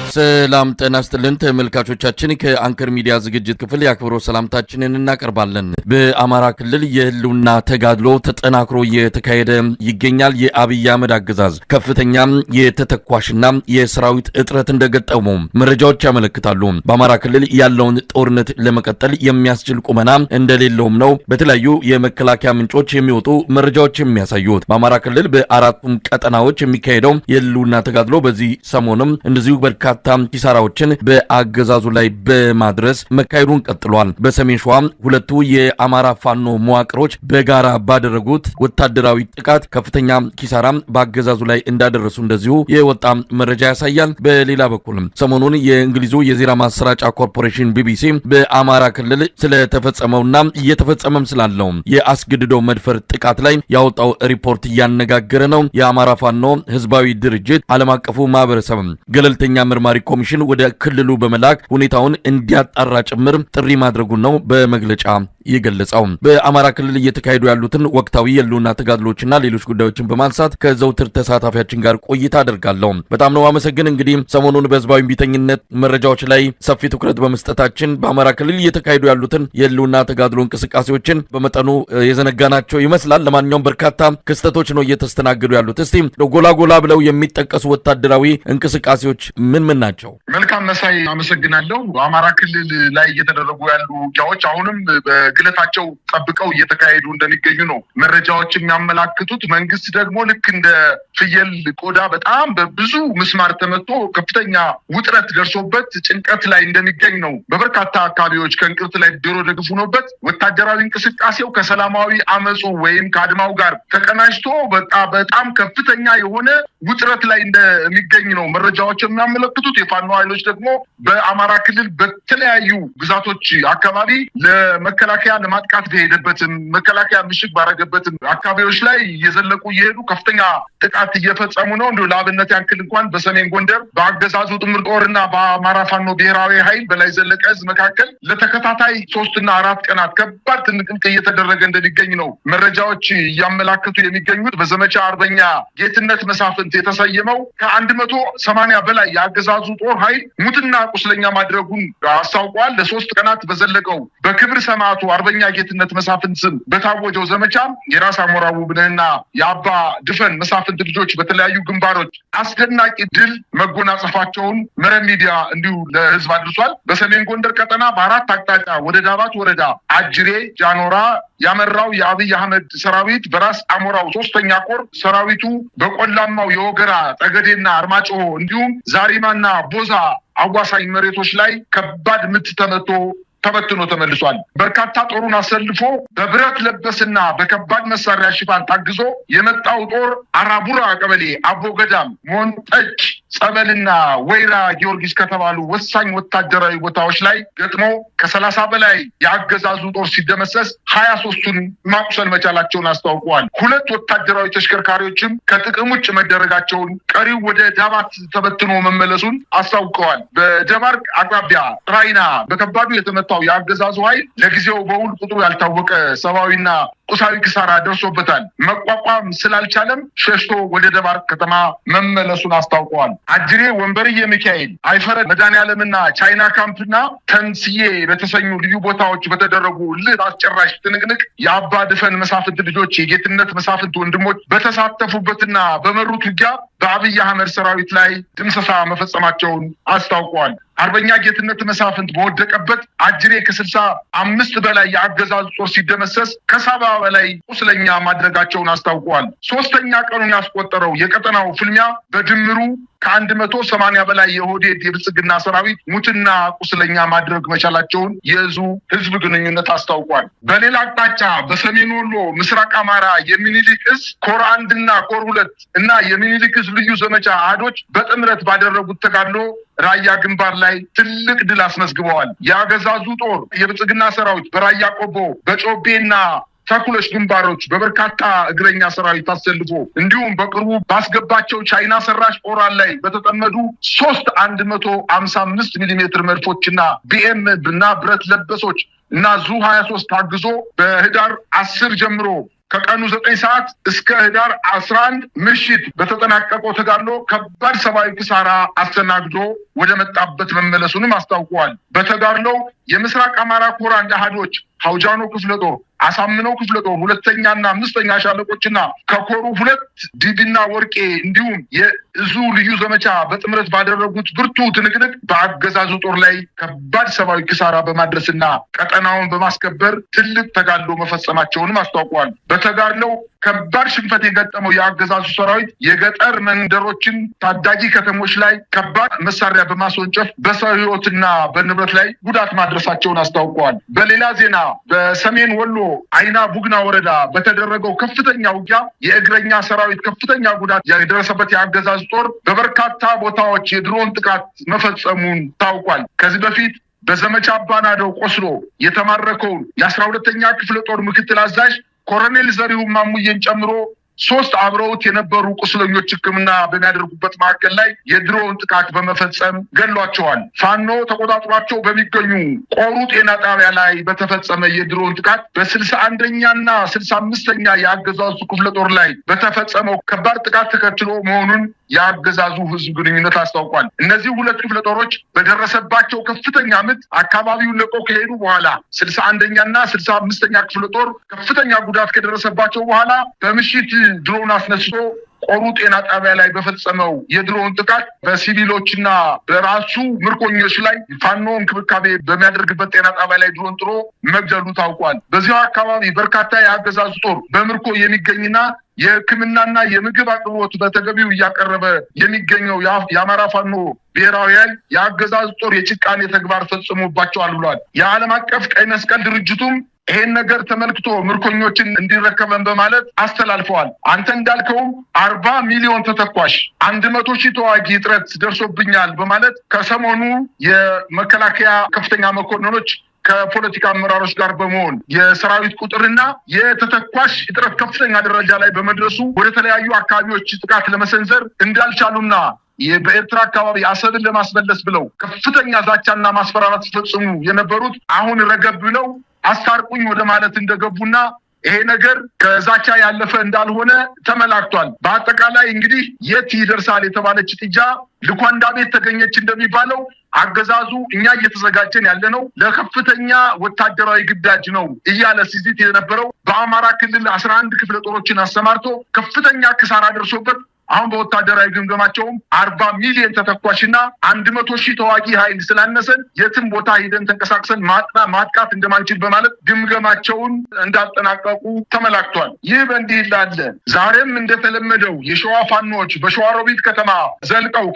ሰላም ጤና ይስጥልን ተመልካቾቻችን ከአንከር ሚዲያ ዝግጅት ክፍል ያክብሮት ሰላምታችንን እናቀርባለን። በአማራ ክልል የህልውና ተጋድሎ ተጠናክሮ እየተካሄደ ይገኛል። የአብይ አህመድ አገዛዝ ከፍተኛ የተተኳሽና የሰራዊት እጥረት እንደገጠመው መረጃዎች ያመለክታሉ። በአማራ ክልል ያለውን ጦርነት ለመቀጠል የሚያስችል ቁመና እንደሌለውም ነው በተለያዩ የመከላከያ ምንጮች የሚወጡ መረጃዎች የሚያሳዩት። በአማራ ክልል በአራቱም ቀጠናዎች የሚካሄደው የህልውና ተጋድሎ በዚህ ሰሞንም እንደዚሁ በርካታ ኪሳራዎችን በአገዛዙ ላይ በማድረስ መካሄዱን ቀጥሏል። በሰሜን ሸዋ ሁለቱ የአማራ ፋኖ መዋቅሮች በጋራ ባደረጉት ወታደራዊ ጥቃት ከፍተኛ ኪሳራ በአገዛዙ ላይ እንዳደረሱ እንደዚሁ የወጣ መረጃ ያሳያል። በሌላ በኩል ሰሞኑን የእንግሊዙ የዜና ማሰራጫ ኮርፖሬሽን ቢቢሲ በአማራ ክልል ስለተፈጸመውና እየተፈጸመም ስላለው የአስገድዶ መድፈር ጥቃት ላይ ያወጣው ሪፖርት እያነጋገረ ነው። የአማራ ፋኖ ህዝባዊ ድርጅት ዓለም አቀፉ ማህበረሰብ ገለልተኛ መርማሪ ኮሚሽን ወደ ክልሉ በመላክ ሁኔታውን እንዲያጣራ ጭምር ጥሪ ማድረጉን ነው በመግለጫ የገለጸው። በአማራ ክልል እየተካሄዱ ያሉትን ወቅታዊ የህልውና ተጋድሎችና ሌሎች ጉዳዮችን በማንሳት ከዘውትር ተሳታፊያችን ጋር ቆይታ አደርጋለሁ። በጣም ነው አመሰግን። እንግዲህ ሰሞኑን በህዝባዊ ቢተኝነት መረጃዎች ላይ ሰፊ ትኩረት በመስጠታችን በአማራ ክልል እየተካሄዱ ያሉትን የህልውና ተጋድሎ እንቅስቃሴዎችን በመጠኑ የዘነጋናቸው ይመስላል። ለማንኛውም በርካታ ክስተቶች ነው እየተስተናገዱ ያሉት። እስቲ ጎላ ብለው የሚጠቀሱ ወታደራዊ እንቅስቃሴዎች ምን ናቸው? መልካም መሳይ፣ አመሰግናለሁ። በአማራ ክልል ላይ እየተደረጉ ያሉ ውጊያዎች አሁንም በግለታቸው ጠብቀው እየተካሄዱ እንደሚገኙ ነው መረጃዎች የሚያመላክቱት። መንግስት ደግሞ ልክ እንደ ፍየል ቆዳ በጣም በብዙ ምስማር ተመቶ ከፍተኛ ውጥረት ደርሶበት ጭንቀት ላይ እንደሚገኝ ነው። በበርካታ አካባቢዎች ከእንቅርት ላይ ዶሮ ደግፍ ሆኖበት ወታደራዊ እንቅስቃሴው ከሰላማዊ አመፁ ወይም ከአድማው ጋር ተቀናጅቶ በጣም ከፍተኛ የሆነ ውጥረት ላይ እንደሚገኝ ነው መረጃዎች የሚያመለክቱት። የፋኖ ኃይሎች ደግሞ በአማራ ክልል በተለያዩ ግዛቶች አካባቢ ለመከላከያ ለማጥቃት በሄደበትም መከላከያ ምሽግ ባረገበትም አካባቢዎች ላይ እየዘለቁ እየሄዱ ከፍተኛ ጥቃት እየፈጸሙ ነው። እንዲሁ ለአብነት ያክል እንኳን በሰሜን ጎንደር በአገዛዙ ጥምር ጦርና በአማራ ፋኖ ብሔራዊ ኃይል በላይ ዘለቀ ዕዝ መካከል ለተከታታይ 3 እና 4 ቀናት ከባድ ትንቅንቅ እየተደረገ እንደሚገኝ ነው መረጃዎች እያመላክቱ የሚገኙት። በዘመቻ አርበኛ ጌትነት መሳፍንት የተሰየመው ከ180 በላይ የአገዛዙ ጦር ኃይል ሙትና ቁስለኛ ማድረጉን አስታውቋል። ለ3 ቀናት በዘለቀው በክብር ሰማዕቱ አርበኛ ጌትነት መሳፍንት ስም በታወጀው ዘመቻ የራስ አሞራ ውብነህና የአባ ድፈን መሳፍንት ልጆች በተለያዩ ግንባሮች አስደናቂ ድል መጎናጸፋቸውን መረብ ሚዲያ እንዲሁ ለህዝብ አድርሷል። በሰሜን ጎንደር ቀጠና በ4 አቅጣጫ ወደ ዳባት ወረዳ አጅሬ ጃኖራ ያመራው የአብይ አህመድ ሰራዊት በራስ አሞራው 3ኛ ኮር ሰራዊቱ በቆላማው የወገራ ጠገዴና አርማጭሆ እንዲሁም ዛሪማና ቦዛ አዋሳኝ መሬቶች ላይ ከባድ ምት ተበትኖ ተመልሷል። በርካታ ጦሩን አሰልፎ በብረት ለበስና በከባድ መሳሪያ ሽፋን ታግዞ የመጣው ጦር አራቡራ ቀበሌ፣ አቦገዳም፣ ሞንጠጭ ጸበልና ወይራ ጊዮርጊስ ከተባሉ ወሳኝ ወታደራዊ ቦታዎች ላይ ገጥሞ ከ30 በላይ የአገዛዙ ጦር ሲደመሰስ 23ቱን ማቁሰል መቻላቸውን አስታውቀዋል። 2 ወታደራዊ ተሽከርካሪዎችም ከጥቅም ውጭ መደረጋቸውን፣ ቀሪው ወደ ዳባት ተበትኖ መመለሱን አስታውቀዋል። በደባርቅ አቅራቢያ ራይና በከባዱ የተመታው የአገዛዙ ኃይል ለጊዜው በውል ቁጥሩ ያልታወቀ ሰብአዊና ቁሳዊ ኪሳራ ደርሶበታል። መቋቋም ስላልቻለም ሸሽቶ ወደ ደባርቅ ከተማ መመለሱን አስታውቀዋል። አጅሬ፣ ወንበርዬ ሚካኤል፣ አይፈረድ መድኃኔዓለምና ቻይና ካምፕና ተንስዬ በተሰኙ ልዩ ቦታዎች በተደረጉ ልህ አስጨራሽ ትንቅንቅ የአባ ድፈን መሳፍንት ልጆች የጌትነት መሳፍንት ወንድሞች በተሳተፉበትና በመሩት ውጊያ በአብይ አህመድ ሰራዊት ላይ ድምሰሳ መፈጸማቸውን አስታውቀዋል። አርበኛ ጌትነት መሳፍንት በወደቀበት አጅሬ ከ65 በላይ የአገዛዙ ጦር ሲደመሰስ ከ70 በላይ ቁስለኛ ማድረጋቸውን አስታውቀዋል። 3ኛ ቀኑን ያስቆጠረው የቀጠናው ፍልሚያ በድምሩ ከ180 በላይ የኦህዴድ የብልጽግና ሰራዊት ሙትና ቁስለኛ ማድረግ መቻላቸውን የዕዙ ህዝብ ግንኙነት አስታውቋል። በሌላ አቅጣጫ በሰሜን ወሎ ምስራቅ አማራ የሚኒሊክ ዕዝ ኮር 1 እና ኮር 2 እና የሚኒሊክ ዕዝ ልዩ ዘመቻ አህዶች በጥምረት ባደረጉት ተጋድሎ ራያ ግንባር ላይ ትልቅ ድል አስመዝግበዋል። የአገዛዙ ጦር የብልጽግና ሰራዊት በራያ ቆቦ በጮቤና ተኩለሽ ግንባሮች በበርካታ እግረኛ ሰራዊት አሰልፎ እንዲሁም በቅርቡ ባስገባቸው ቻይና ሰራሽ ኦራል ላይ በተጠመዱ 3 155 ሚሊ ሜትር መድፎችና ቢኤም እና ብረት ለበሶች እና ዙ 23 ታግዞ በህዳር 10 ጀምሮ ከቀኑ 9 ሰዓት እስከ ህዳር 11 ምሽት በተጠናቀቀው ተጋድሎ ከባድ ሰብአዊ ኪሳራ አስተናግዶ ወደ መጣበት መመለሱንም አስታውቀዋል። በተጋድሎው የምስራቅ አማራ ኮር አንድ አሃዶች ሐውጃኖ ክፍለ ጦር፣ አሳምነው ክፍለ ጦር 2ኛና 5ኛ ሻለቆችና ከኮሩ 2 ዲቢና ወርቄ እንዲሁም የእዙ ልዩ ዘመቻ በጥምረት ባደረጉት ብርቱ ትንቅንቅ በአገዛዙ ጦር ላይ ከባድ ሰብአዊ ኪሳራ በማድረስና ቀጠናውን በማስከበር ትልቅ ተጋድሎ መፈጸማቸውንም አስታውቀዋል። በተጋድሎው ከባድ ሽንፈት የገጠመው የአገዛዙ ሰራዊት የገጠር መንደሮችን፣ ታዳጊ ከተሞች ላይ ከባድ መሳሪያ በማስወንጨፍ በሰው ህይወትና በንብረት ላይ ጉዳት ማድረሳቸውን አስታውቀዋል። በሌላ ዜና በሰሜን ወሎ አይና ቡግና ወረዳ በተደረገው ከፍተኛ ውጊያ የእግረኛ ሰራዊት ከፍተኛ ጉዳት የደረሰበት የአገዛዙ ጦር በበርካታ ቦታዎች የድሮን ጥቃት መፈጸሙን ታውቋል። ከዚህ በፊት በዘመቻ አባናደው ቆስሎ የተማረከውን የ12ኛ ክፍለ ጦር ምክትል አዛዥ ኮሎኔል ዘሪሁን ማሙዬን ጨምሮ 3 አብረውት የነበሩ ቁስለኞች ሕክምና በሚያደርጉበት ማዕከል ላይ የድሮን ጥቃት በመፈጸም ገሏቸዋል። ፋኖ ተቆጣጥሯቸው በሚገኙ ቆሩ ጤና ጣቢያ ላይ በተፈጸመ የድሮን ጥቃት በ61ኛና 65ኛ የአገዛዙ ክፍለ ጦር ላይ በተፈጸመው ከባድ ጥቃት ተከትሎ መሆኑን የአገዛዙ ህዝብ ግንኙነት አስታውቋል። እነዚህ 2 ክፍለ ጦሮች በደረሰባቸው ከፍተኛ ምት አካባቢውን ለቀው ከሄዱ በኋላ 61ኛና 65ኛ ክፍለ ጦር ከፍተኛ ጉዳት ከደረሰባቸው በኋላ በምሽት ድሮን አስነስቶ ቆሩ ጤና ጣቢያ ላይ በፈጸመው የድሮን ጥቃት በሲቪሎችና በራሱ ምርኮኞች ላይ ፋኖ እንክብካቤ በሚያደርግበት ጤና ጣቢያ ላይ ድሮን ጥሎ መግደሉ ታውቋል። በዚያው አካባቢ በርካታ የአገዛዙ ጦር በምርኮ የሚገኝና የሕክምናና የምግብ አቅርቦት በተገቢው እያቀረበ የሚገኘው የአማራ ፋኖ ብሔራዊ ኃይል የአገዛዙ ጦር የጭካኔ ተግባር ፈጽሞባቸዋል ብሏል። የዓለም አቀፍ ቀይ መስቀል ድርጅቱም ይሄን ነገር ተመልክቶ ምርኮኞችን እንዲረከበን በማለት አስተላልፈዋል። አንተ እንዳልከውም 40 ሚሊዮን ተተኳሽ 100 ሺህ ተዋጊ እጥረት ደርሶብኛል በማለት ከሰሞኑ የመከላከያ ከፍተኛ መኮንኖች ከፖለቲካ አመራሮች ጋር በመሆን የሰራዊት ቁጥርና የተተኳሽ እጥረት ከፍተኛ ደረጃ ላይ በመድረሱ ወደ ተለያዩ አካባቢዎች ጥቃት ለመሰንዘር እንዳልቻሉና በኤርትራ አካባቢ አሰብን ለማስመለስ ብለው ከፍተኛ ዛቻና ማስፈራራት ሲፈጽሙ የነበሩት አሁን ረገብ ብለው አስታርቁኝ ወደ ማለት እንደገቡና ይሄ ነገር ከዛቻ ያለፈ እንዳልሆነ ተመላክቷል። በአጠቃላይ እንግዲህ የት ይደርሳል የተባለች ጥጃ ልኳንዳ ቤት ተገኘች እንደሚባለው አገዛዙ እኛ እየተዘጋጀን ያለነው ለከፍተኛ ወታደራዊ ግዳጅ ነው እያለ ሲዝት የነበረው በአማራ ክልል 11 ክፍለ ጦሮችን አሰማርቶ ከፍተኛ ኪሳራ ደርሶበት አሁን በወታደራዊ ግምገማቸውም 40 ሚሊዮን ተተኳሽና 100 ሺህ ተዋጊ ኃይል ስላነሰን የትም ቦታ ሄደን ተንቀሳቅሰን ማጥቃት እንደማንችል በማለት ግምገማቸውን እንዳጠናቀቁ ተመላክቷል። ይህ በእንዲህ እንዳለ ዛሬም እንደተለመደው የሸዋ ፋኖች በሸዋሮቢት ከተማ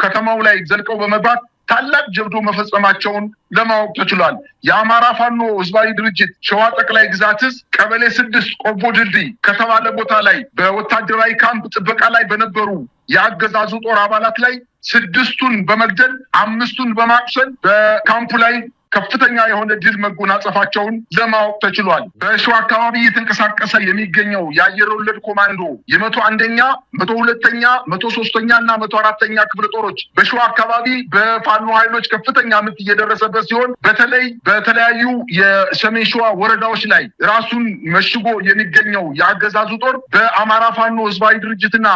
ከተማው ላይ ዘልቀው በመግባት ታላቅ ጀብዶ መፈጸማቸውን ለማወቅ ተችሏል። የአማራ ፋኖ ህዝባዊ ድርጅት ሸዋ ጠቅላይ ግዛት ዕዝ ቀበሌ 6 ቆቦ ድልድይ ከተባለ ቦታ ላይ በወታደራዊ ካምፕ ጥበቃ ላይ በነበሩ የአገዛዙ ጦር አባላት ላይ 6ቱን በመግደል 5ቱን በማቁሰል በካምፑ ላይ ከፍተኛ የሆነ ድል መጎናጸፋቸውን ለማወቅ ተችሏል። በሸዋ አካባቢ እየተንቀሳቀሰ የሚገኘው የአየር ወለድ ኮማንዶ የ101ኛ፣ 102ኛ፣ 103ኛ እና 104ኛ ክፍለ ጦሮች በሸዋ አካባቢ በፋኖ ኃይሎች ከፍተኛ ምት እየደረሰበት ሲሆን በተለይ በተለያዩ የሰሜን ሸዋ ወረዳዎች ላይ ራሱን መሽጎ የሚገኘው የአገዛዙ ጦር በአማራ ፋኖ ህዝባዊ ድርጅትና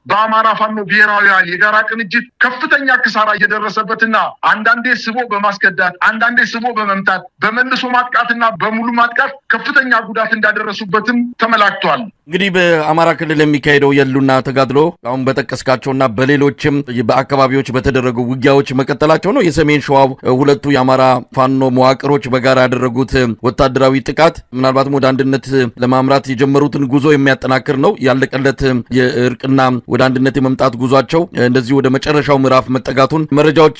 በአማራ ፋኖ ብሔራዊ ኃይል የጋራ ቅንጅት ከፍተኛ ኪሳራ እየደረሰበትና አንዳንዴ ስቦ በማስከዳት አንዳንዴ ስቦ በመምታት በመልሶ ማጥቃትና በሙሉ ማጥቃት ከፍተኛ ጉዳት እንዳደረሱበትም ተመላክቷል። እንግዲህ በአማራ ክልል የሚካሄደው የህልውና ተጋድሎ አሁን በጠቀስካቸውና በሌሎችም በአካባቢዎች በተደረጉ ውጊያዎች መቀጠላቸው ነው። የሰሜን ሸዋው ሁለቱ የአማራ ፋኖ መዋቅሮች በጋራ ያደረጉት ወታደራዊ ጥቃት ምናልባትም ወደ አንድነት ለማምራት የጀመሩትን ጉዞ የሚያጠናክር ነው። ያለቀለት የእርቅና ወደ አንድነት የመምጣት ጉዟቸው እንደዚህ ወደ መጨረሻው ምዕራፍ መጠጋቱን መረጃዎች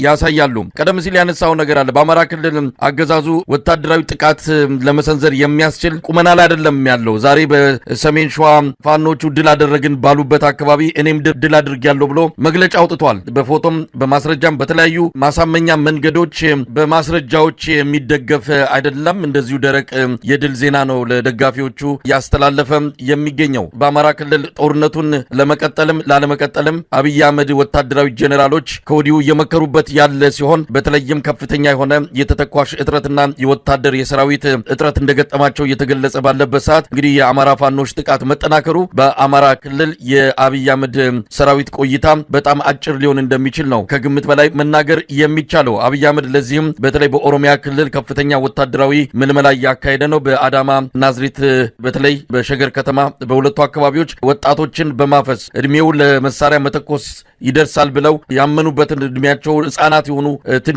ያሳያሉ። ቀደም ሲል ያነሳው ነገር አለ። በአማራ ክልል አገዛዙ ወታደራዊ ጥቃት ለመሰንዘር የሚያስችል ቁመና ላይ አይደለም ያለው። ዛሬ በሰሜን ሸዋ ፋኖቹ ድል አደረግን ባሉበት አካባቢ እኔም ድል አድርጌያለሁ ብሎ መግለጫ አውጥቷል። በፎቶም በማስረጃም በተለያዩ ማሳመኛ መንገዶች በማስረጃዎች የሚደገፍ አይደለም። እንደዚሁ ደረቅ የድል ዜና ነው ለደጋፊዎቹ ያስተላለፈ የሚገኘው። በአማራ ክልል ጦርነቱን ለመቀጠል ለመቀጠልም ላለመቀጠልም አብይ አህመድ ወታደራዊ ጄኔራሎች ከወዲሁ የመከሩበት ያለ ሲሆን በተለይም ከፍተኛ የሆነ የተተኳሽ እጥረትና የወታደር የሰራዊት እጥረት እንደገጠማቸው እየተገለጸ ባለበት ሰዓት እንግዲህ የአማራ ፋኖች ጥቃት መጠናከሩ በአማራ ክልል የአብይ አህመድ ሰራዊት ቆይታ በጣም አጭር ሊሆን እንደሚችል ነው ከግምት በላይ መናገር የሚቻለው። አብይ አህመድ ለዚህም በተለይ በኦሮሚያ ክልል ከፍተኛ ወታደራዊ ምልመላ እያካሄደ ነው። በአዳማ ናዝሬት፣ በተለይ በሸገር ከተማ በሁለቱ አካባቢዎች ወጣቶችን በማፈስ እድሜው ለመሳሪያ መተኮስ ይደርሳል ብለው ያመኑበትን እድሜያቸው ህፃናት የሆኑ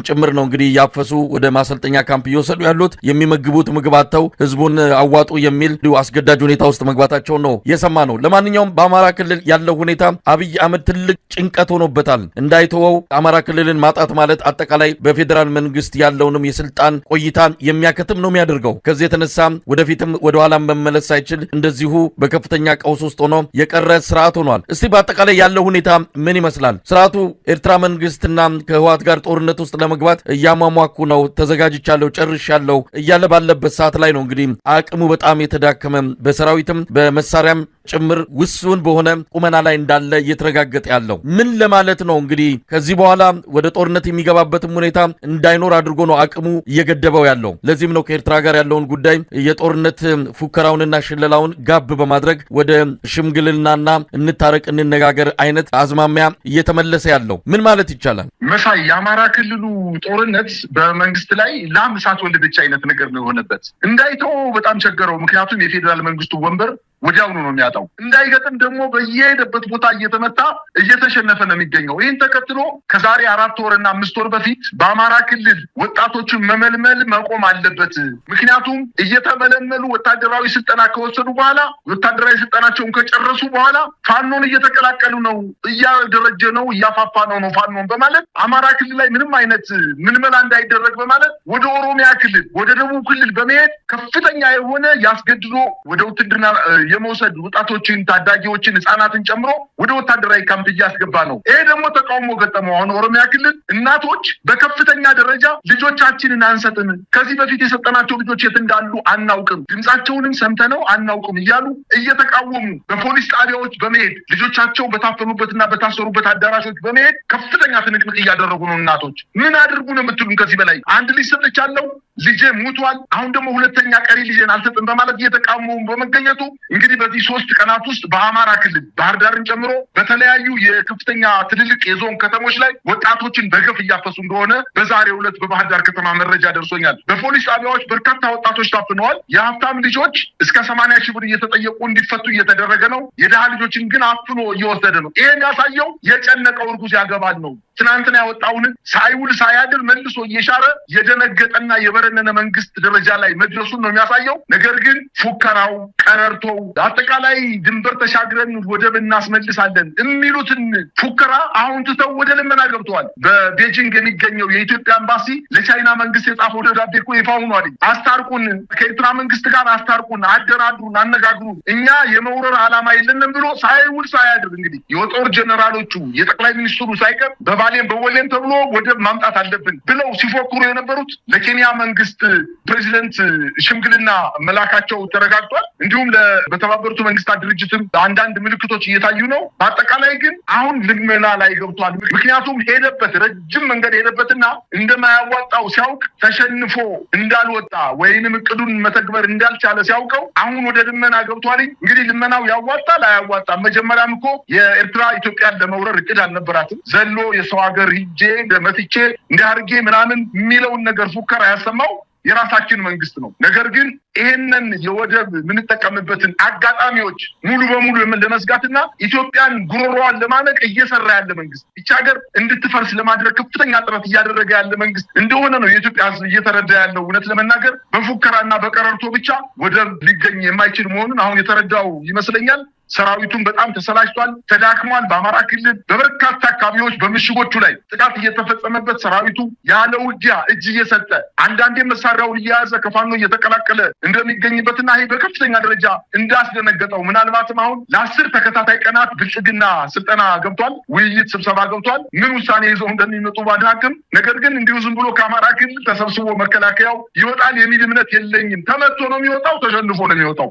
ጭምር ነው እንግዲህ ያፈሱ ወደ ማሰልጠኛ ካምፕ እየወሰዱ ያሉት። የሚመግቡት ምግብ አጥተው ህዝቡን አዋጡ የሚል አስገዳጅ ሁኔታ ውስጥ መግባታቸው ነው የሰማ ነው። ለማንኛውም በአማራ ክልል ያለው ሁኔታ አብይ አህመድ ትልቅ ጭንቀት ሆኖበታል። እንዳይተወው አማራ ክልልን ማጣት ማለት አጠቃላይ በፌዴራል መንግስት ያለውንም የስልጣን ቆይታን የሚያከትም ነው የሚያደርገው። ከዚህ የተነሳ ወደፊትም ወደ ኋላ መመለስ ሳይችል እንደዚሁ በከፍተኛ ቀውስ ውስጥ ሆኖ የቀረ ስርዓት ሆኗል። እስቲ በአጠቃላይ ያለው ሁኔታ ምን ይመስላል? ስርዓቱ ኤርትራ መንግስትና ከህወሓት ጋር ጦርነት ውስጥ ለመግባት እያሟሟኩ ነው፣ ተዘጋጅቻለሁ፣ ጨርሻለሁ እያለ ባለበት ሰዓት ላይ ነው እንግዲህ አቅሙ በጣም የተዳከመ በሰራዊትም በመሳሪያም ጭምር ውስን በሆነ ቁመና ላይ እንዳለ እየተረጋገጠ ያለው ምን ለማለት ነው? እንግዲህ ከዚህ በኋላ ወደ ጦርነት የሚገባበትም ሁኔታ እንዳይኖር አድርጎ ነው አቅሙ እየገደበው ያለው። ለዚህም ነው ከኤርትራ ጋር ያለውን ጉዳይ የጦርነት ፉከራውንና ሽለላውን ጋብ በማድረግ ወደ ሽምግልናና እንታረቅ እንነጋገር አይነት አዝማሚያ እየተመለሰ ያለው። ምን ማለት ይቻላል? መሳይ የአማራ ክልሉ ጦርነት በመንግስት ላይ ላም እሳት ወለደች አይነት ነገር ነው የሆነበት። እንዳይተው በጣም ቸገረው። ምክንያቱም የፌዴራል መንግስቱ ወንበር ወዲያውኑ ነው የሚያጣው። እንዳይገጥም ደግሞ በየሄደበት ቦታ እየተመታ እየተሸነፈ ነው የሚገኘው። ይህን ተከትሎ ከዛሬ 4 ወርና 5 ወር በፊት በአማራ ክልል ወጣቶችን መመልመል መቆም አለበት። ምክንያቱም እየተመለመሉ ወታደራዊ ስልጠና ከወሰዱ በኋላ ወታደራዊ ስልጠናቸውን ከጨረሱ በኋላ ፋኖን እየተቀላቀሉ ነው፣ እያደረጀ ነው፣ እያፋፋ ነው ፋኖን በማለት አማራ ክልል ላይ ምንም አይነት ምልመላ እንዳይደረግ በማለት ወደ ኦሮሚያ ክልል ወደ ደቡብ ክልል በመሄድ ከፍተኛ የሆነ ያስገድዶ ወደ ውትድርና የመውሰድ ወጣቶችን፣ ታዳጊዎችን፣ ህፃናትን ጨምሮ ወደ ወታደራዊ ካምፕ እያስገባ ነው። ይሄ ደግሞ ተቃውሞ ገጠመው። አሁን ኦሮሚያ ክልል እናቶች በከፍተኛ ደረጃ ልጆቻችንን አንሰጥም፣ ከዚህ በፊት የሰጠናቸው ልጆች የት እንዳሉ አናውቅም፣ ድምጻቸውንም ሰምተነው አናውቅም እያሉ እየተቃወሙ በፖሊስ ጣቢያዎች በመሄድ ልጆቻቸው በታፈኑበትና በታሰሩበት አዳራሾች በመሄድ ከፍተኛ ትንቅንቅ እያደረጉ ነው። እናቶች ምን አድርጉ ነው የምትሉን? ከዚህ በላይ አንድ ልጅ ሰጥቻለሁ፣ ልጄ ሙቷል፣ አሁን ደግሞ ሁለተኛ ቀሪ ልጄን አልሰጥም በማለት እየተቃወሙ በመገኘቱ እንግዲህ በዚህ 3 ቀናት ውስጥ በአማራ ክልል ባህር ዳርን ጨምሮ በተለያዩ የከፍተኛ ትልልቅ የዞን ከተሞች ላይ ወጣቶችን በገፍ እያፈሱ እንደሆነ በዛሬው ዕለት በባህር ዳር ከተማ መረጃ ደርሶኛል። በፖሊስ ጣቢያዎች በርካታ ወጣቶች ታፍነዋል። የሀብታም ልጆች እስከ 80 ሺህ ብር እየተጠየቁ እንዲፈቱ እየተደረገ ነው። የድሃ ልጆችን ግን አፍኖ እየወሰደ ነው። ይሄ የሚያሳየው የጨነቀው እርጉዝ ያገባል ነው። ትናንትና ያወጣውን ሳይውል ሳያድር መልሶ እየሻረ የደነገጠና የበረነነ መንግስት ደረጃ ላይ መድረሱን ነው የሚያሳየው። ነገር ግን ፉከራው፣ ቀረርቶው አጠቃላይ ድንበር ተሻግረን ወደብ እናስመልሳለን የሚሉትን ፉከራ አሁን ትተው ወደ ልመና ገብተዋል። በቤጂንግ የሚገኘው የኢትዮጵያ ኤምባሲ ለቻይና መንግስት የጻፈው ደብዳቤ እኮ ይፋ ሆኗል። አስታርቁን፣ ከኤርትራ መንግስት ጋር አስታርቁን፣ አደራድሩን፣ አነጋግሩን፣ እኛ የመውረር ዓላማ የለንም ብሎ ሳይውል ሳያድር እንግዲህ የጦር ጀነራሎቹ የጠቅላይ ሚኒስትሩ ሳይቀር በባሌም በወሌም ተብሎ ወደብ ማምጣት አለብን ብለው ሲፎክሩ የነበሩት ለኬንያ መንግስት ፕሬዚደንት ሽምግልና መላካቸው ተረጋግጧል። እንዲሁም በተባበሩት መንግስታት ድርጅትም አንዳንድ ምልክቶች እየታዩ ነው። በአጠቃላይ ግን አሁን ልመና ላይ ገብቷል። ምክንያቱም ሄደበት ረጅም መንገድ ሄደበትና እንደማያዋጣው ሲያውቅ ተሸንፎ እንዳልወጣ ወይንም እቅዱን መተግበር እንዳልቻለ ሲያውቀው አሁን ወደ ልመና ገብቷል። እንግዲህ ልመናው ያዋጣል አያዋጣም? መጀመሪያም እኮ የኤርትራ ኢትዮጵያን ለመውረር እቅድ አልነበራትም። ዘሎ የሰው ሀገር ሂጄ መትቼ እንዲያርጌ ምናምን የሚለውን ነገር ፉከራ ያሰማው የራሳችን መንግስት ነው። ነገር ግን ይሄንን የወደብ የምንጠቀምበትን አጋጣሚዎች ሙሉ በሙሉ ለመዝጋትና ኢትዮጵያን ጉሮሮዋን ለማነቅ እየሰራ ያለ መንግስት፣ ይህች ሀገር እንድትፈርስ ለማድረግ ከፍተኛ ጥረት እያደረገ ያለ መንግስት እንደሆነ ነው የኢትዮጵያ ሕዝብ እየተረዳ ያለው። እውነት ለመናገር በፉከራና በቀረርቶ ብቻ ወደብ ሊገኝ የማይችል መሆኑን አሁን የተረዳው ይመስለኛል። ሰራዊቱን በጣም ተሰላችቷል፣ ተዳክሟል። በአማራ ክልል በበርካታ አካባቢዎች በምሽጎቹ ላይ ጥቃት እየተፈጸመበት ሰራዊቱ ያለ ውጊያ እጅ እየሰጠ አንዳንዴ መሳሪያውን እየያዘ ከፋኖ እየተቀላቀለ እንደሚገኝበትና ይሄ በከፍተኛ ደረጃ እንዳስደነገጠው ምናልባትም አሁን ለ10 ተከታታይ ቀናት ብልጽግና ስልጠና ገብቷል፣ ውይይት ስብሰባ ገብቷል። ምን ውሳኔ ይዘው እንደሚመጡ ባድናቅም፣ ነገር ግን እንዲሁ ዝም ብሎ ከአማራ ክልል ተሰብስቦ መከላከያው ይወጣል የሚል እምነት የለኝም። ተመቶ ነው የሚወጣው፣ ተሸንፎ ነው የሚወጣው።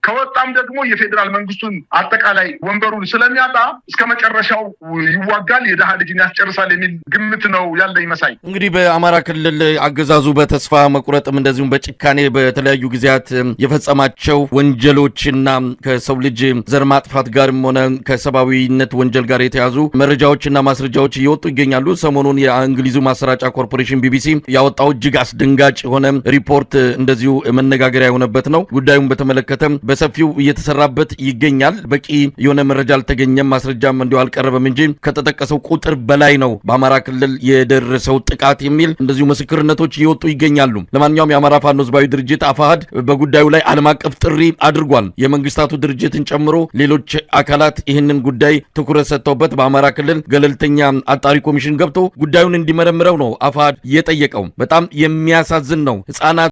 ከወጣም ደግሞ የፌዴራል መንግስቱ መንግስቱን አጠቃላይ ወንበሩን ስለሚያጣ እስከ መጨረሻው ይዋጋል፣ የደሃ ልጅን ያስጨርሳል የሚል ግምት ነው ያለኝ። መሳይ እንግዲህ በአማራ ክልል አገዛዙ በተስፋ መቁረጥም እንደዚሁም በጭካኔ በተለያዩ ጊዜያት የፈጸማቸው ወንጀሎችና ከሰው ልጅ ዘር ማጥፋት ጋርም ሆነ ከሰብአዊነት ወንጀል ጋር የተያዙ መረጃዎችና ማስረጃዎች እየወጡ ይገኛሉ። ሰሞኑን የእንግሊዙ ማሰራጫ ኮርፖሬሽን ቢቢሲ ያወጣው እጅግ አስደንጋጭ የሆነ ሪፖርት እንደዚሁ መነጋገሪያ የሆነበት ነው። ጉዳዩን በተመለከተ በሰፊው እየተሰራበት ይገኛል። በቂ የሆነ መረጃ አልተገኘም፣ ማስረጃም እንዲሁ አልቀረበም እንጂ ከተጠቀሰው ቁጥር በላይ ነው በአማራ ክልል የደረሰው ጥቃት የሚል እንደዚሁ ምስክርነቶች እየወጡ ይገኛሉ። ለማንኛውም የአማራ ፋኖ ህዝባዊ ድርጅት አፋሕድ በጉዳዩ ላይ ዓለም አቀፍ ጥሪ አድርጓል። የመንግስታቱ ድርጅትን ጨምሮ ሌሎች አካላት ይህንን ጉዳይ ትኩረት ሰጥተውበት በአማራ ክልል ገለልተኛ አጣሪ ኮሚሽን ገብቶ ጉዳዩን እንዲመረምረው ነው አፋሕድ የጠየቀው። በጣም የሚያሳዝን ነው። ህፃናት